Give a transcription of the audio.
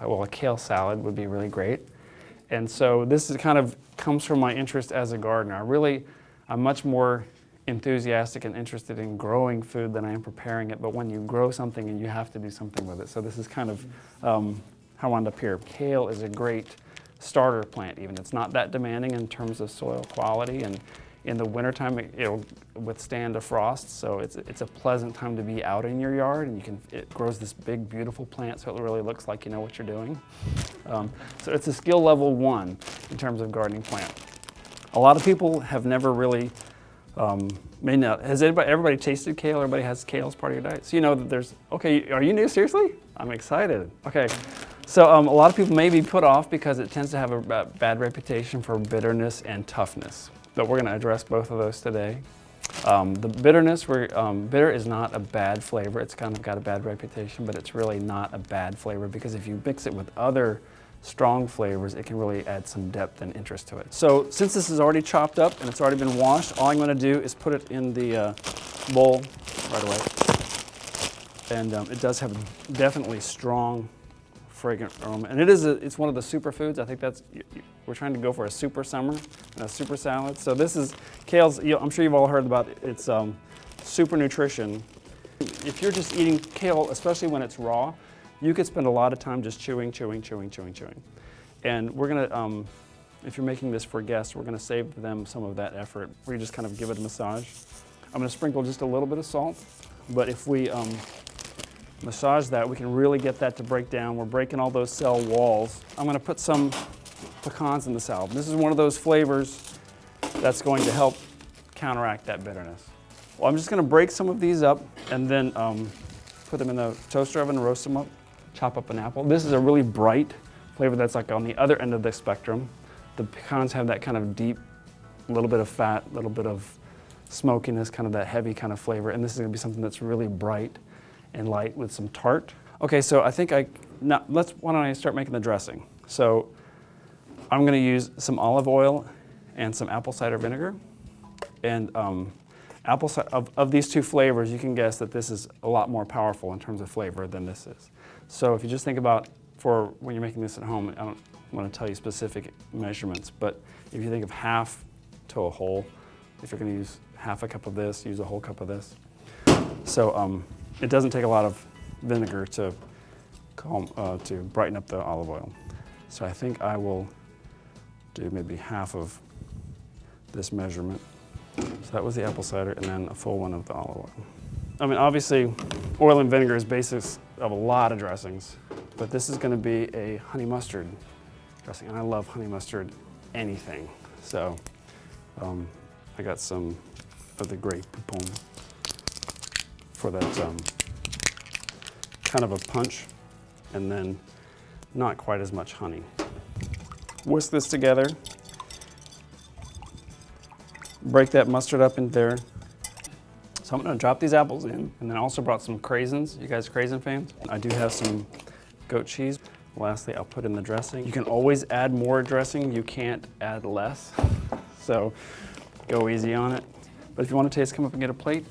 Well, a kale salad would be really great. And so this is kind of comes from my interest as a gardener. I'm much more enthusiastic and interested in growing food than I am preparing it, but when you grow something and you have to do something with it. So this is kind of how I wound up here. Kale is a great starter plant even. It's not that demanding in terms of soil quality, and in the wintertime it'll withstand a frost, so it's a pleasant time to be out in your yard, and it grows this big beautiful plant, so it really looks like you know what you're doing. So it's a skill level 1 in terms of gardening plant. A lot of people have never really has everybody tasted kale? Everybody has kale as part of your diet? So you know that there's, okay, are you new? Seriously? I'm excited. Okay, so a lot of people may be put off because it tends to have a bad reputation for bitterness and toughness. But we're going to address both of those today. The bitterness, bitter is not a bad flavor. It's kind of got a bad reputation, but it's really not a bad flavor because if you mix it with other strong flavors, it can really add some depth and interest to it. So since this is already chopped up and it's already been washed, all I'm going to do is put it in the bowl right away. And it does have definitely strong, fragrant aroma. And it's one of the superfoods. I think we're trying to go for a super summer and a super salad. So this is kale's, I'm sure you've all heard about it. It's super nutrition. If you're just eating kale, especially when it's raw, you could spend a lot of time just chewing. And we're gonna, if you're making this for guests, we're gonna save them some of that effort. We just kind of give it a massage. I'm gonna sprinkle just a little bit of salt, but if we massage that, we can really get that to break down. We're breaking all those cell walls. I'm gonna put some pecans in the salad. This is one of those flavors that's going to help counteract that bitterness. Well, I'm just gonna break some of these up and then put them in the toaster oven and roast them up. Chop up an apple. This is a really bright flavor that's like on the other end of the spectrum. The pecans have that kind of deep, little bit of fat, little bit of smokiness, kind of that heavy kind of flavor. And this is gonna be something that's really bright and light with some tart. Okay, so I think why don't I start making the dressing? So I'm gonna use some olive oil and some apple cider vinegar. And of these two flavors, you can guess that this is a lot more powerful in terms of flavor than this is. So if you just think about, for when you're making this at home, I don't want to tell you specific measurements, but if you think of half to a whole, if you're going to use half a cup of this, use a whole cup of this. So it doesn't take a lot of vinegar to brighten up the olive oil. So I think I will do maybe half of this measurement. So that was the apple cider, and then a full one of the olive oil. I mean, obviously, oil and vinegar is basis of a lot of dressings, but this is going to be a honey mustard dressing, and I love honey mustard anything. So I got some of the Grey Poupon for that kind of a punch, and then not quite as much honey. Whisk this together. Break that mustard up in there. So I'm gonna drop these apples in, and then I also brought some craisins. You guys craisin fans? I do have some goat cheese. Lastly, I'll put in the dressing. You can always add more dressing. You can't add less. So go easy on it. But if you want to taste, come up and get a plate.